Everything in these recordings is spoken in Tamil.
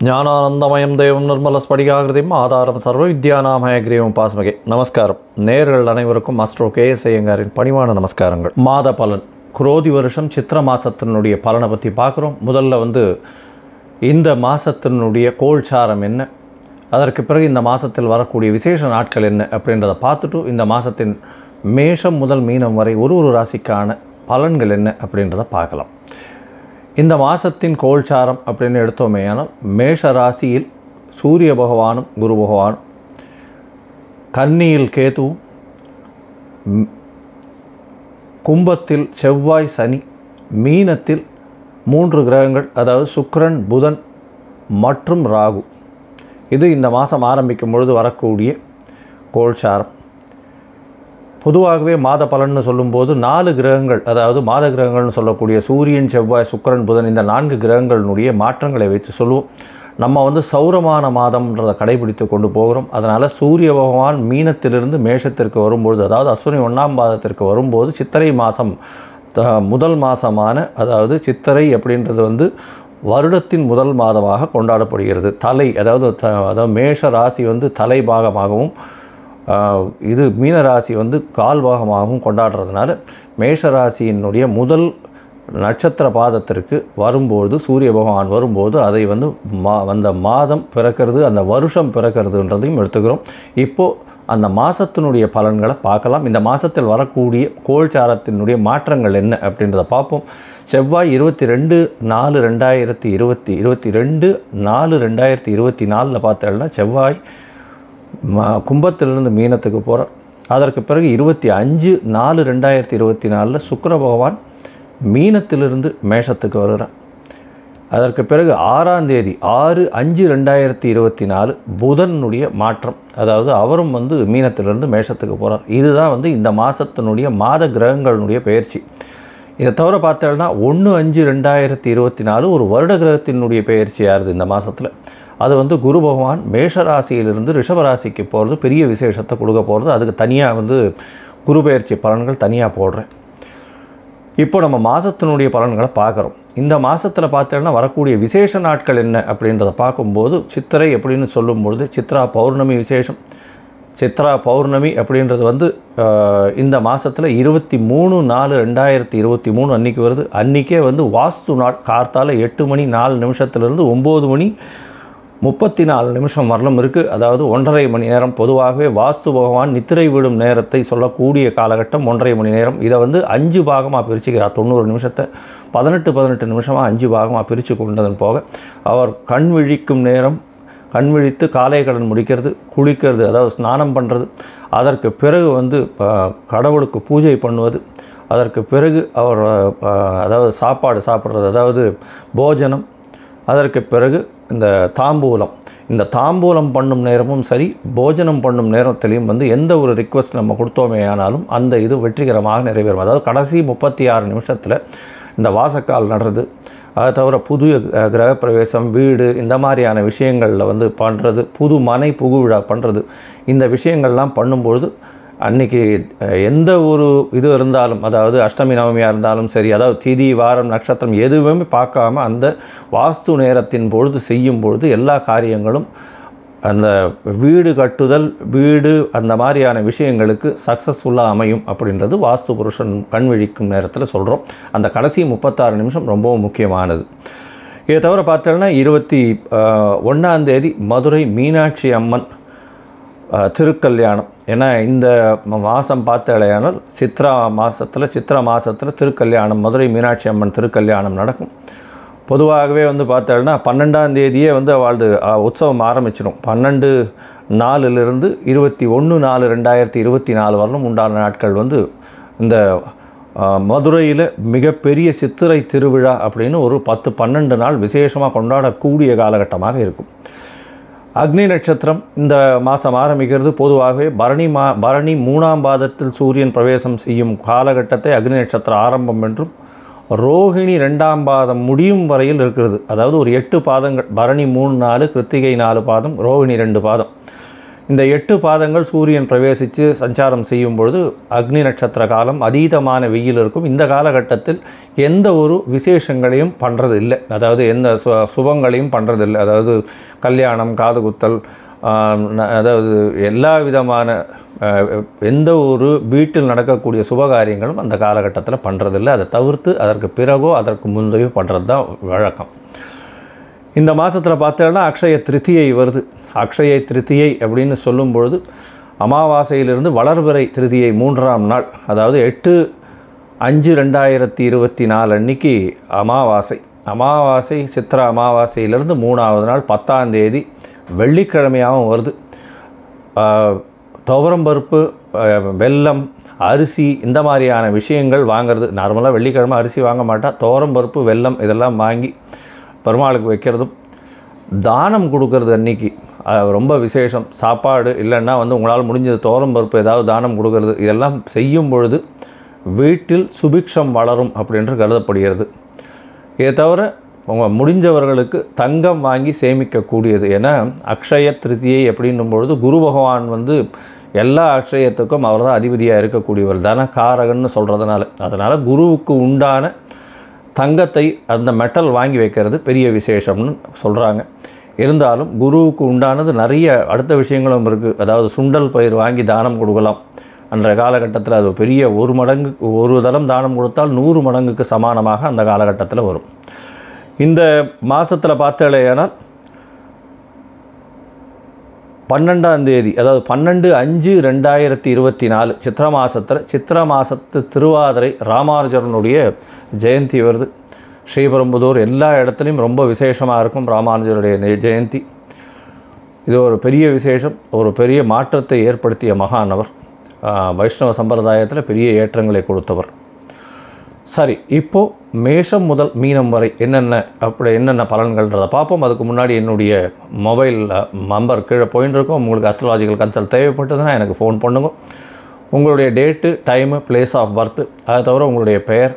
ஞானானந்தமயம் தேவம் நிர்மலஸ்படிகாகிருதியும் ஆதாரம் சர்வ வித்யாநாமயக்ரீவம் பாஸ்மகே. நமஸ்காரம். நேயர்கள் அனைவருக்கும் மாஸ்டர் கேஎஸ் ஐயங்காரின் பணிவான நமஸ்காரங்கள். மாத பலன் குரோதி வருஷம் சித்திர மாதத்தினுடைய பலனை பற்றி பார்க்குறோம். முதல்ல இந்த மாதத்தினுடைய கோல்சாரம் என்ன, அதற்கு பிறகு இந்த மாதத்தில் வரக்கூடிய விசேஷ நாட்கள் என்ன அப்படின்றத பார்த்துட்டு இந்த மாதத்தின் மேஷம் முதல் மீனம் வரை ஒரு ராசிக்கான பலன்கள் என்ன அப்படின்றத பார்க்கலாம். இந்த மாதத்தின் கோல்சாரம் அப்படின்னு எடுத்தோமேயானால் மேஷ ராசியில் சூரிய பகவானும் குரு பகவானும், கன்னியில் கேதுவும், கும்பத்தில் செவ்வாய் சனி, மீனத்தில் 3 கிரகங்கள் அதாவது சுக்கிரன் புதன் மற்றும் ராகு. இது இந்த மாதம் ஆரம்பிக்கும் பொழுது வரக்கூடிய கோல்சாரம். பொதுவாகவே மாத பலன்னு சொல்லும்போது 4 கிரகங்கள் அதாவது மாத கிரகங்கள்னு சொல்லக்கூடிய சூரியன் செவ்வாய் சுக்கிரன் புதன் இந்த 4 கிரகங்களினுடைய மாற்றங்களை வச்சு சொல்லுவோம். நம்ம சௌரமான மாதம்ன்றதை கடைபிடித்து கொண்டு போகிறோம். அதனால் சூரிய பகவான் மீனத்திலிருந்து மேஷத்திற்கு வரும்பொழுது, அதாவது அஸ்வினி 1ஆம் பாதத்திற்கு வரும்போது சித்திரை மாதம் முதல் மாதமான அதாவது சித்திரை அப்படின்றது வருடத்தின் முதல் மாதமாக கொண்டாடப்படுகிறது. தலை அதாவது மேஷ ராசி தலை பாகமாகவும் இது மீனராசி கால் பாகமாகவும் கொண்டாடுறதுனால மேஷராசியினுடைய முதல் நட்சத்திர பாதத்திற்கு வரும்போது சூரிய பகவான் வரும்போது அதை அந்த மாதம் பிறக்கிறது, அந்த வருஷம் பிறக்கிறதுன்றதையும் எடுத்துக்கிறோம். இப்போது அந்த மாதத்தினுடைய பலன்களை பார்க்கலாம். இந்த மாதத்தில் வரக்கூடிய கோல்சாரத்தினுடைய மாற்றங்கள் என்ன அப்படின்றத பார்ப்போம். செவ்வாய் 22/4/2024 பார்த்தோம்னா செவ்வாய் கும்பத்திலிருந்து மீனத்துக்கு போகிறார். அதற்கு பிறகு 25/4/2024 சுக்கிர பகவான் மீனத்திலிருந்து மேஷத்துக்கு வருகிறார். அதற்கு பிறகு 6ஆம் தேதி 6/5/2024 புதனுடைய மாற்றம், அதாவது அவரும் மீனத்திலிருந்து மேஷத்துக்கு போகிறார். இதுதான் இந்த மாதத்தினுடைய மாத கிரகங்களுடைய பெயர்ச்சி. இதை தவிர பார்த்தோம்னா 1/5/2024 ஒரு வருட கிரகத்தினுடைய பெயர்ச்சியாகுது இந்த மாதத்தில். அது குரு பகவான் மேஷராசியிலிருந்து ரிஷபராசிக்கு போகிறது பெரிய விசேஷத்தை கொடுக்க போகிறது. அதுக்கு தனியாக குரு பெயர்ச்சி பலன்கள் தனியாக போடுறேன். இப்போ நம்ம மாதத்தினுடைய பலன்களை பார்க்குறோம். இந்த மாதத்தில் பார்த்தோன்னா வரக்கூடிய விசேஷ நாட்கள் என்ன அப்படின்றத பார்க்கும்போது சித்திரை அப்படின்னு சொல்லும்பொழுது சித்ரா பௌர்ணமி விசேஷம். சித்ரா பௌர்ணமி அப்படின்றது இந்த மாதத்தில் 23/4/2023 அன்றைக்கி வருது. அன்றைக்கே வாஸ்து நாள் கார்த்தால 8 மணி 4 நிமிஷத்துலேருந்து 9 மணி 34 நிமிஷம் வரலும் இருக்குது. அதாவது 1.5 மணி நேரம். பொதுவாகவே வாஸ்து பகவான் நித்திரை விடும் நேரத்தை சொல்லக்கூடிய காலகட்டம் 1.5 மணி நேரம். இதை 5 பாகமாக பிரிச்சுக்கிறார். 90 நிமிஷத்தை 18 நிமிஷமாக 5 பாகமாக பிரித்து கொண்டதன் போக அவர் கண் விழிக்கும் நேரம், கண் விழித்து காலை கடன் முடிக்கிறது, குளிக்கிறது அதாவது ஸ்நானம் பண்ணுறது, அதற்கு பிறகு கடவுளுக்கு பூஜை பண்ணுவது, அதற்கு பிறகு அவர் அதாவது சாப்பாடு சாப்பிட்றது அதாவது போஜனம், அதற்கு பிறகு இந்த தாம்பூலம். இந்த தாம்பூலம் பண்ணும் நேரமும் சரி போஜனம் பண்ணும் நேரத்திலையும் எந்த ஒரு ரிக்வெஸ்ட் நம்ம கொடுத்தோமே ஆனாலும் அந்த இது வெற்றிகரமாக நிறைவேறும். அதாவது கடைசி 36 நிமிஷத்தில் இந்த வாசக்கால் நடுறது, அதை தவிர புது கிரகப்பிரவேசம், வீடு இந்த மாதிரியான விஷயங்களில் பண்ணுறது, புது மனை புகுவிழா பண்ணுறது, இந்த விஷயங்கள்லாம் பண்ணும்பொழுது அன்றைக்கி எந்த ஒரு இது இருந்தாலும் அதாவது அஷ்டமி நவமியாக இருந்தாலும் சரி, அதாவது திதி வாரம் நட்சத்திரம் எதுவுமே பார்க்காம அந்த வாஸ்து நேரத்தின் பொழுது செய்யும் பொழுது எல்லா காரியங்களும் அந்த வீடு கட்டுதல், வீடு அந்த மாதிரியான விஷயங்களுக்கு சக்ஸஸ்ஃபுல்லாக அமையும் அப்படின்றது வாஸ்து புருஷன் கண் விழிக்கும் நேரத்தில் சொல்கிறோம். அந்த கடைசி 36 நிமிஷம் ரொம்பவும் முக்கியமானது. இதை தவிர பார்த்தோன்னா 21ஆம் தேதி மதுரை மீனாட்சி அம்மன் திருக்கல்யாணம். ஏன்னா இந்த மாதம் பார்த்தாலேயானால் சித்ரா மாதத்தில் திருக்கல்யாணம், மதுரை மீனாட்சி அம்மன் திருக்கல்யாணம் நடக்கும். பொதுவாகவே பார்த்தோம்னா 12ஆம் தேதியே அவளது உற்சவம் ஆரம்பிச்சிடும். 12/4 21/4/2024 வரலும் உண்டான நாட்கள் இந்த மதுரையில் மிகப்பெரிய சித்திரை திருவிழா அப்படின்னு ஒரு 10-12 நாள் விசேஷமாக கொண்டாடக்கூடிய காலகட்டமாக இருக்கும். அக்னி நட்சத்திரம் இந்த மாதம் ஆரம்பிக்கிறது. பொதுவாகவே பரணி 3ஆம் பாதத்தில் சூரியன் பிரவேசம் செய்யும் காலகட்டத்தை அக்னி நட்சத்திரம் ஆரம்பம் என்றும், ரோஹிணி 2ஆம் பாதம் முடியும் வரையில் இருக்கிறது. அதாவது ஒரு 8 பாதங்கள், பரணி 3 4, கிருத்திகை 4 பாதம், ரோஹிணி 2 பாதம். இந்த 8 பாதங்கள் சூரியன் பிரவேசித்து சஞ்சாரம் செய்யும் பொழுது அக்னி நட்சத்திர காலம், அதீதமான வெயில் இருக்கும். இந்த காலகட்டத்தில் எந்த ஒரு விசேஷங்களையும் பண்ணுறது இல்லை, அதாவது எந்த சுபங்களையும் பண்ணுறது இல்லை. அதாவது கல்யாணம், காது குத்தல், அதாவது எல்லா விதமான எந்த ஒரு வீட்டில் நடக்கக்கூடிய சுபகாரியங்களும் அந்த காலகட்டத்தில் பண்ணுறதில்லை. அதை தவிர்த்து அதற்கு பிறகோ அதற்கு முந்தையோ பண்ணுறது தான் வழக்கம். இந்த மாதத்தில் பார்த்தோன்னா அக்ஷய திருத்தியை வருது. அக்ஷய திருத்தியை அப்படின்னு சொல்லும் பொழுது அமாவாசையிலிருந்து வளர்பிறை திருதியை 3ஆம் நாள், அதாவது 8/5/2024 அன்னைக்கு அமாவாசை. அமாவாசை சித்திரை அமாவாசையிலிருந்து 3ஆவது நாள் 10ஆம் தேதி வெள்ளிக்கிழமையாகவும் வருது. துவரம்பருப்பு, வெல்லம், அரிசி இந்த மாதிரியான விஷயங்கள் வாங்கிறது. நார்மலாக வெள்ளிக்கிழமை அரிசி வாங்க மாட்டா. துவரம்பருப்பு, வெல்லம் இதெல்லாம் வாங்கி பெருமாளுக்கு வைக்கிறதும், தானம் கொடுக்கறது அன்றைக்கி ரொம்ப விசேஷம். சாப்பாடு இல்லைன்னா உங்களால் முடிஞ்சது துவரம்பருப்பு ஏதாவது தானம் கொடுக்கறது, இதெல்லாம் செய்யும் பொழுது வீட்டில் சுபிக்ஷம் வளரும் அப்படின்று கருதப்படுகிறது. இதை தவிர உங்கள் முடிஞ்சவர்களுக்கு தங்கம் வாங்கி சேமிக்கக்கூடியது. ஏன்னா அக்ஷய திருத்தியை அப்படின்னும் பொழுது குரு பகவான் எல்லா அக்ஷயத்துக்கும் அவர் தான் அதிபதியாக இருக்கக்கூடியவர், தனகாரகன்னு சொல்கிறதுனால. அதனால் குருவுக்கு உண்டான தங்கத்தை, அந்த மெட்டல் வாங்கி வைக்கிறது பெரிய விசேஷம்னு சொல்கிறாங்க. இருந்தாலும் குருவுக்கு உண்டானது நிறைய அடுத்த விஷயங்களும் இருக்குது. அதாவது சுண்டல் பயிர் வாங்கி தானம் கொடுக்கலாம். அன்றைய காலகட்டத்தில் அது பெரிய ஒரு தரம் தானம் கொடுத்தால் 100 மடங்குக்கு சமானமாக அந்த காலகட்டத்தில் வரும். இந்த மாதத்தில் பார்த்தாலேயானால் 12ஆம் தேதி, அதாவது 12/5/2024 சித்திரை மாதத்து திருவாதிரை ராமானுஜரனுடைய ஜெயந்தி வருது. ஸ்ரீபெரும்புதூர் எல்லா இடத்துலையும் ரொம்ப விசேஷமாக இருக்கும் ராமானுஜருடைய ஜெயந்தி. இது ஒரு பெரிய விசேஷம், ஒரு பெரிய மாற்றத்தை ஏற்படுத்திய மகானவர். வைஷ்ணவ சம்பிரதாயத்தில் பெரிய ஏற்றங்களை கொடுத்தவர். சரி, இப்போது மேஷம் முதல் மீனம் வரை என்னென்ன பலன்கள்ன்றதை பார்ப்போம். அதுக்கு முன்னாடி என்னுடைய மொபைல் நம்பர் கீழே போயின்னு இருக்கும். உங்களுக்கு அஸ்ட்ராலாஜிக்கல் கன்சல்ட் தேவைப்பட்டதுன்னா எனக்கு ஃபோன் பண்ணுங்க. உங்களுடைய date, time, place of birth, அதை தவிர உங்களுடைய பெயர்,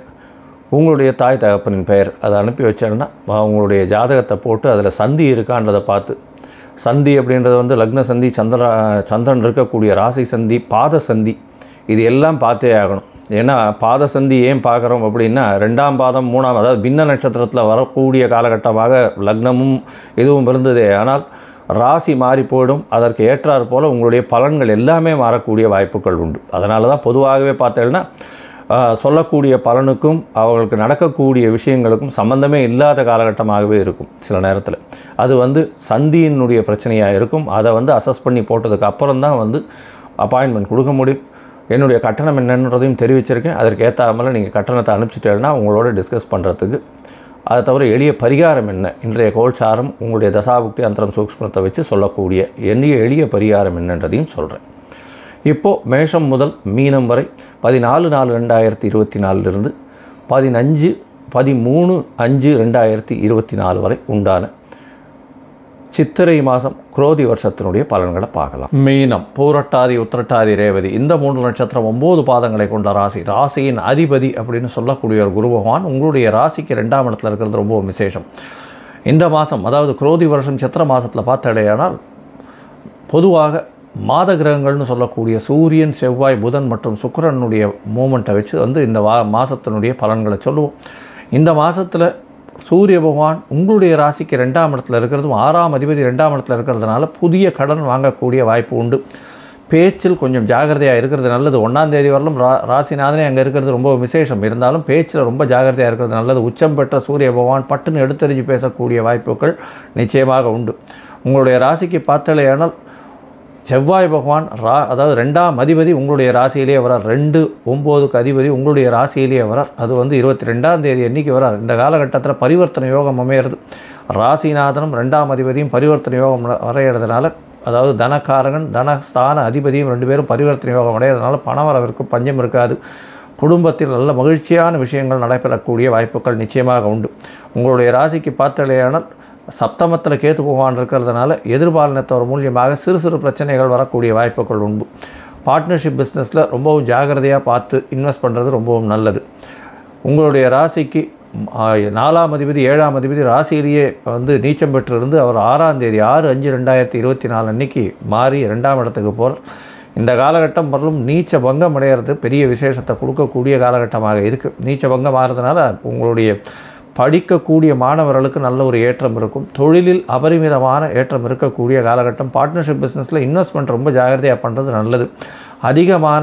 உங்களுடைய தாய் தகப்பனின் பெயர் அதை அனுப்பி வச்சேன்னா உங்களுடைய ஜாதகத்தை போட்டு அதில் சந்தி இருக்கான்றதை பார்த்து, சந்தி அப்படின்றது லக்ன சந்தி, சந்திரன் இருக்கக்கூடிய ராசி சந்தி, பாத சந்தி, இது எல்லாம் பார்த்தே ஆகணும். ஏன்னா பாத சந்தி ஏன் பார்க்குறோம் அப்படின்னா 2ஆம் பாதம் 3ஆம், அதாவது பின்ன நட்சத்திரத்தில் வரக்கூடிய காலகட்டமாக லக்னமும் இதுவும் இருந்ததே. ஆனால் ராசி மாறி போயிடும். அதற்கு ஏற்றாற் போல் உங்களுடைய பலன்கள் எல்லாமே மாறக்கூடிய வாய்ப்புகள் உண்டு. அதனால தான் பொதுவாகவே பார்த்தேன்னா சொல்லக்கூடிய பலனுக்கும் அவர்களுக்கு நடக்கக்கூடிய விஷயங்களுக்கும் சம்பந்தமே இல்லாத காலகட்டமாகவே இருக்கும். சில நேரத்தில் அது சந்தியினுடைய பிரச்சனையாக இருக்கும். அதை அசஸ் பண்ணி போட்டதுக்கு அப்புறம் தான் அப்பாயின்மெண்ட் கொடுக்க முடியும். என்னுடைய கட்டணம் என்னன்றதையும் தெரிவிச்சிருக்கேன். அதற்கு ஏற்றாமல் நீங்கள் கட்டணத்தை அனுப்பிச்சிட்டேன்னா உங்களோட டிஸ்கஸ் பண்ணுறதுக்கு. அதை தவிர எளிய பரிகாரம் என்ன, இன்றைய கோல்சாரம் உங்களுடைய தசாபுக்தி அந்தரம் சூக்ஷ்மத்தை வச்சு சொல்லக்கூடிய எளிய பரிகாரம் என்னன்றதையும் சொல்கிறேன். இப்போது மேஷம் முதல் மீனம் வரை 14/4/2024 13/5/2024 வரை உண்டான சித்திரை மாதம் குரோதி வருஷத்தினுடைய பலன்களை பார்க்கலாம். மீனம், பூரட்டாதி, உத்திரட்டாதி, ரேவதி இந்த 3 நட்சத்திரம் 9 பாதங்களை கொண்ட ராசி. ராசியின் அதிபதி அப்படின்னு சொல்லக்கூடிய ஒரு குரு பகவான் உங்களுடைய ராசிக்கு 2ஆம் இடத்துல இருக்கிறது ரொம்ப விசேஷம். இந்த மாதம், அதாவது குரோதி வருஷம் சித்திரை மாதத்தில் பார்த்தடையானால் பொதுவாக மாத கிரகங்கள்னு சொல்லக்கூடிய சூரியன், செவ்வாய், புதன் மற்றும் சுக்கிரனுடைய மூமெண்ட்டை வச்சு இந்த மாதத்தினுடைய பலன்களை சொல்லுவோம். இந்த மாதத்தில் சூரிய பகவான் உங்களுடைய ராசிக்கு 2ஆம் இடத்துல இருக்கிறதும் 6ஆம் அதிபதி 2ஆம் இடத்துல இருக்கிறதுனால புதிய கடன் வாங்கக்கூடிய வாய்ப்பு உண்டு. பேச்சில் கொஞ்சம் ஜாகிரதையாக இருக்கிறது நல்லது. 1ஆம் தேதி வரலும் ராசிநாதனே அங்கே இருக்கிறது ரொம்ப விசேஷம். இருந்தாலும் பேச்சில் ரொம்ப ஜாகிரதையாக இருக்கிறது நல்லது. உச்சம் பெற்ற சூரிய பகவான் பட்டுன்னு எடுத்தறிஞ்சு பேசக்கூடிய வாய்ப்புகள் நிச்சயமாக உண்டு. உங்களுடைய ராசிக்கு பார்த்தலையானால் செவ்வாய் பகவான் அதாவது 2ஆம் அதிபதி உங்களுடைய ராசியிலேயே வரார். 2/9க்கு அதிபதி உங்களுடைய ராசியிலேயே வரார். அது 22ஆம் தேதி அன்றைக்கி வரார். இந்த காலகட்டத்தில் பரிவர்த்தனை யோகம் அமையிறது. ராசிநாதனும் 2ஆம் அதிபதியும் பரிவர்த்தனை யோகம் வரைகிறதுனால, அதாவது தனக்காரகன் தனஸ்தான அதிபதியும் 2 பேரும் பரிவர்த்தனை யோகம் அடைகிறதுனால பணவரவிற்கு பஞ்சம் இருக்காது. குடும்பத்தில் நல்ல மகிழ்ச்சியான விஷயங்கள் நடைபெறக்கூடிய வாய்ப்புகள் நிச்சயமாக உண்டு. உங்களுடைய ராசிக்கு பார்த்தலையானால் சப்தமத்தில் கேத்து பகவான் இருக்கிறதுனால எதிர்பாலினத்தவர் மூலியமாக சிறு பிரச்சனைகள் வரக்கூடிய வாய்ப்புகள் உண்டு. பார்ட்னர்ஷிப் பிஸ்னஸில் ரொம்பவும் ஜாகிரதையாக பார்த்து இன்வெஸ்ட் பண்ணுறது ரொம்பவும் நல்லது. உங்களுடைய ராசிக்கு 4ஆம் அதிபதி 7ஆம் அதிபதி ராசியிலேயே வந்து நீச்சம் பெற்றிருந்து அவர் 6ஆம் தேதி 6/5/2024 அன்னைக்கு மாறி 2ஆம் இடத்துக்கு போகிறார். இந்த காலகட்டம் வரலும் நீச்ச பங்கம் அடைகிறது பெரிய விசேஷத்தை கொடுக்கக்கூடிய காலகட்டமாக இருக்குது. நீச்ச பங்கம் ஆகிறதுனால உங்களுடைய படிக்கக்கூடிய மாணவர்களுக்கு நல்ல ஒரு ஏற்றம் இருக்கும். தொழிலில் அபரிமிதமான ஏற்றம் இருக்கக்கூடிய காலகட்டம். பார்ட்னர்ஷிப் பிஸ்னஸில் இன்வெஸ்ட்மெண்ட் ரொம்ப ஜாகிரதையாக பண்ணுறது நல்லது. அதிகமான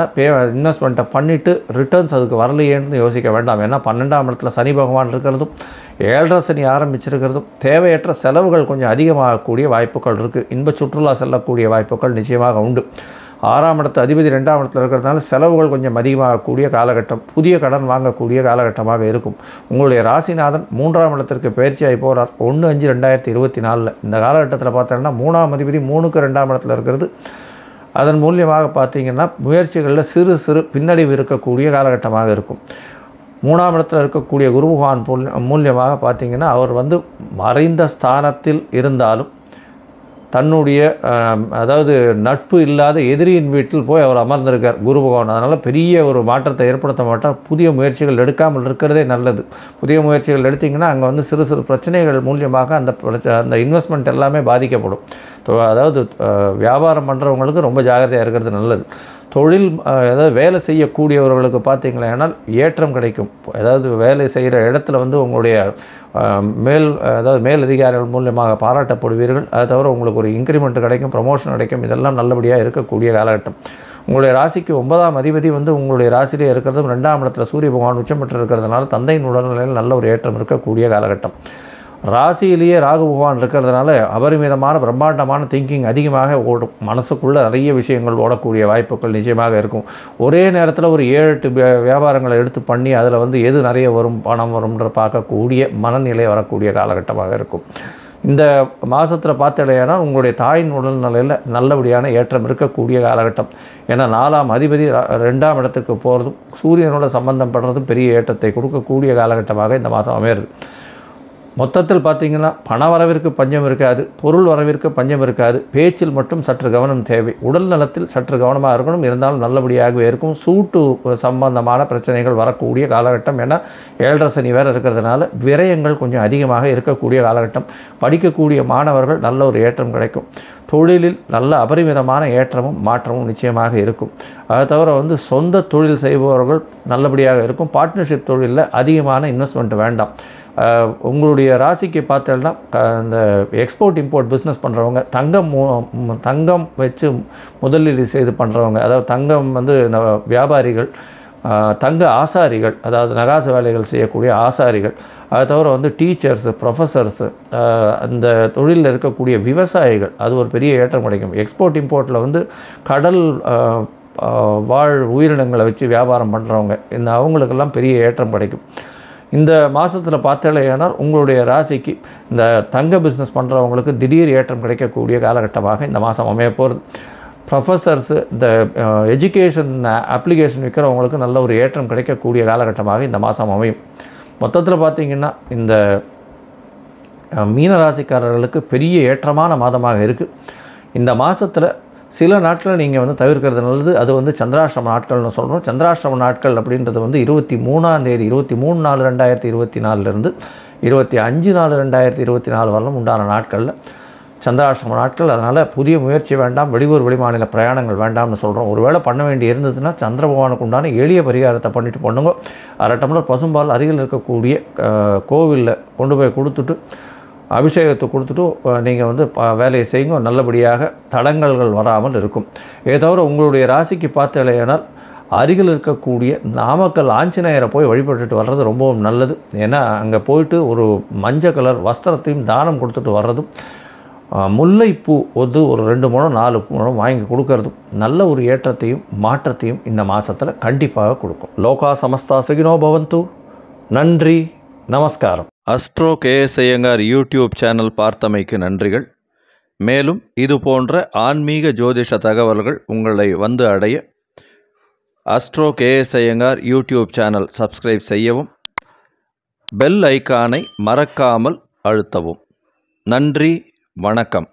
இன்வெஸ்ட்மெண்ட்டை பண்ணிவிட்டு ரிட்டர்ன்ஸ் அதுக்கு வரலையேன்னு யோசிக்க வேண்டாம். ஏன்னா 12ஆம் இடத்துல சனி பகவான் இருக்கிறதும் 7.5 சனி ஆரம்பிச்சிருக்கிறதும் தேவையற்ற செலவுகள் கொஞ்சம் அதிகமாகக்கூடிய வாய்ப்புகள் இருக்குது. இன்ப சுற்றுலா செல்லக்கூடிய வாய்ப்புகள் நிச்சயமாக உண்டு. 6ஆம் இடத்து அதிபதி 2ஆம் இடத்துல இருக்கிறதுனால செலவுகள் கொஞ்சம் அதிகமாகக்கூடிய காலகட்டம். புதிய கடன் வாங்கக்கூடிய காலகட்டமாக இருக்கும். உங்களுடைய ராசிநாதன் 3ஆம் இடத்திற்கு பயிற்சியாகி போகிறார் 1/5/2024. இந்த காலகட்டத்தில் பார்த்தோன்னா 3ஆம் அதிபதி 3க்கு 2ஆம் இடத்துல இருக்கிறது. அதன் மூலியமாக பார்த்திங்கன்னா முயற்சிகளில் சிறு சிறு பின்னடைவு இருக்கக்கூடிய காலகட்டமாக இருக்கும். 3ஆம் இடத்தில் இருக்கக்கூடிய குரு பகவான் மூலியமாக பார்த்திங்கன்னா அவர் வந்து மறைந்த ஸ்தானத்தில் இருந்தாலும் தன்னுடைய அதாவது நட்பு இல்லாத எதிரியின் வீட்டில் போய் அவர் அமர்ந்திருக்கார் குரு பகவான். அதனால் பெரிய ஒரு மாற்றத்தை ஏற்படுத்த மாட்டார். புதிய முயற்சிகள் எடுக்காமல் இருக்கிறதே நல்லது. புதிய முயற்சிகள் எடுத்திங்கன்னா அங்கே வந்து சிறு சிறு பிரச்சனைகள் மூலியமாக அந்த இன்வெஸ்ட்மெண்ட் எல்லாமே பாதிக்கப்படும். அதாவது வியாபாரம் பண்ணுறவங்களுக்கு ரொம்ப ஜாகிரதையாக இருக்கிறது நல்லது. தொழில் அதாவது வேலை செய்யக்கூடியவர்களுக்கு பார்த்திங்களேனால் ஏற்றம் கிடைக்கும். அதாவது வேலை செய்கிற இடத்துல வந்து உங்களுடைய மேல் அதிகாரிகள் மூலமாக பாராட்டப்படுவீர்கள். அதை தவிர உங்களுக்கு ஒரு இன்க்ரிமெண்ட் கிடைக்கும், ப்ரமோஷன் கிடைக்கும். இதெல்லாம் நல்லபடியாக இருக்கக்கூடிய காலகட்டம். உங்களுடைய ராசிக்கு 9ஆம் அதிபதி வந்து உங்களுடைய ராசியிலே இருக்கிறதும் 2ஆம் இடத்துல சூரிய பகவான் உச்சம் பெற்று இருக்கிறதுனால தந்தையின் உடல்நிலையில் நல்ல ஒரு ஏற்றம் இருக்கக்கூடிய காலகட்டம். ராசியிலேயே ராகு பகவான் இருக்கிறதுனால அபரிமிதமான பிரம்மாண்டமான திங்கிங் அதிகமாக ஓடும். மனசுக்குள்ளே நிறைய விஷயங்கள் ஓடக்கூடிய வாய்ப்புகள் நிச்சயமாக இருக்கும். ஒரே நேரத்தில் ஒரு 7-8 வியாபாரங்களை எடுத்து பண்ணி அதில் வந்து எது நிறைய வரும் பணம் வரும்ன்ற பார்க்கக்கூடிய மனநிலை வரக்கூடிய காலகட்டமாக இருக்கும். இந்த மாதத்தில் பார்த்தடையானா உங்களுடைய தாயின் உடல்நிலையில் நல்லபடியான ஏற்றம் இருக்கக்கூடிய காலகட்டம். ஏன்னா 4ஆம் அதிபதி 2ஆம் இடத்துக்கு போகிறதும் சூரியனோட சம்பந்தம் படுறதும் பெரிய ஏற்றத்தை கொடுக்கக்கூடிய காலகட்டமாக இந்த மாதம் அமையிறது. மொத்தத்தில் பார்த்திங்கன்னா பண வரவிற்கு பஞ்சம் இருக்காது, பொருள் வரவிற்கு பஞ்சம் இருக்காது. பேச்சில் மட்டும் சற்று கவனம் தேவை. உடல் நலத்தில் சற்று கவனமாக இருக்கணும். இருந்தாலும் நல்லபடியாகவே இருக்கும். சூட்டு சம்பந்தமான பிரச்சனைகள் வரக்கூடிய காலகட்டம். ஏன்னா 7.5 சனி வேறு இருக்கிறதுனால விரயங்கள் கொஞ்சம் அதிகமாக இருக்கக்கூடிய காலகட்டம். படிக்கக்கூடிய மாணவர்கள் நல்ல ஒரு ஏற்றம் கிடைக்கும். தொழிலில் நல்ல அபரிமிதமான ஏற்றமும் மாற்றமும் நிச்சயமாக இருக்கும். அதை தவிர வந்து சொந்த தொழில் செய்பவர்கள் நல்லபடியாக இருக்கும். பார்ட்னர்ஷிப் தொழிலில் அதிகமான இன்வெஸ்ட்மெண்ட் வேண்டாம். உங்களுடைய ராசிக்கு பார்த்தோன்னா இந்த எக்ஸ்போர்ட் இம்போர்ட் பிஸ்னஸ் பண்ணுறவங்க, தங்கம் வச்சு முதலீடு செய்து பண்ணுறவங்க, அதாவது தங்கம் வந்து வியாபாரிகள், தங்க ஆசாரிகள், அதாவது நகாசு வேலைகள் செய்யக்கூடிய ஆசாரிகள், அதை தவிர வந்து டீச்சர்ஸு, ப்ரொஃபஸர்ஸு, அந்த தொழிலில் இருக்கக்கூடிய விவசாயிகள், அது ஒரு பெரிய ஏற்றம் கிடைக்கும். எக்ஸ்போர்ட் இம்போர்ட்டில் வந்து கடல் வாழ் உயிரினங்களை வச்சு வியாபாரம் பண்ணுறவங்க, அவங்களுக்கெல்லாம் பெரிய ஏற்றம் கிடைக்கும். இந்த மாதத்தில் பார்த்தாலேயானால் உங்களுடைய ராசிக்கு இந்த தங்க பிஸ்னஸ் பண்ணுறவங்களுக்கு திடீர் ஏற்றம் கிடைக்கக்கூடிய காலகட்டமாக இந்த மாதம் அமைய போகிறது. ப்ரொஃபஸர்ஸு, இந்த எஜுகேஷன் அப்ளிகேஷன் விற்கிறவங்களுக்கு நல்ல ஒரு ஏற்றம் கிடைக்கக்கூடிய காலகட்டமாக இந்த மாதம் அமையும். மொத்தத்தில் பார்த்திங்கன்னா இந்த மீனராசிக்காரர்களுக்கு பெரிய ஏற்றமான மாதமாக இருக்குது. இந்த மாதத்தில் சில நாட்கள் நீங்கள் வந்து தவிர்க்கிறது நல்லது. அது வந்து சந்திராஷ்டம நாட்கள்னு சொல்கிறோம். சந்திராஷ்டம நாட்கள் அப்படின்றது வந்து 23ஆம் தேதி 23/4/2024 25/4/2024 வரலும் உண்டான நாட்களில் சந்திராஷ்டம நாட்கள். அதனால் புதிய முயற்சி வேண்டாம், வெளியூர் வெளிமாநில பிரயாணங்கள் வேண்டாம்னு சொல்கிறோம். ஒருவேளை பண்ண வேண்டி இருந்ததுன்னா சந்திர பகவானுக்கு உண்டான எளிய பரிகாரத்தை பண்ணிட்டு பண்ணுங்க. 1/2 டம்ளர் பசும்பால் அருகில் இருக்கக்கூடிய கோவிலில் கொண்டு போய் கொடுத்துட்டு அபிஷேகத்தை கொடுத்துட்டு நீங்கள் வந்து வேலையை செய்யுங்க. நல்லபடியாக தடங்கல்கள் வராமல் இருக்கும். தவிர உங்களுடைய ராசிக்கு பார்த்தாலேயானால் அருகில் இருக்கக்கூடிய நாமக்கல் ஆஞ்சநேயரை போய் வழிபட்டுட்டு வர்றது ரொம்பவும் நல்லது. ஏன்னா அங்கே போயிட்டு ஒரு மஞ்சள் கலர் வஸ்திரத்தையும் தானம் கொடுத்துட்டு வர்றதும், முல்லைப்பூ ஒரு 2 முழம் 4 முழம் வாங்கி கொடுக்கறதும் நல்ல ஒரு ஏற்றத்தையும் மாற்றத்தையும் இந்த மாதத்தில் கண்டிப்பாக கொடுக்கும். லோகா சமஸ்தா சுகினோ பவந்து. நன்றி, நமஸ்காரம். Astro KS Iyengar YouTube channel பார்த்தமைக்கு நன்றிகள். மேலும் இது போன்ற ஆன்மீக ஜோதிஷ தகவல்கள் உங்களை வந்து அடைய astro KS Iyengar YouTube channel subscribe செய்யவும், பெல் ஐக்கானை மறக்காமல் அழுத்தவும். நன்றி, வணக்கம்.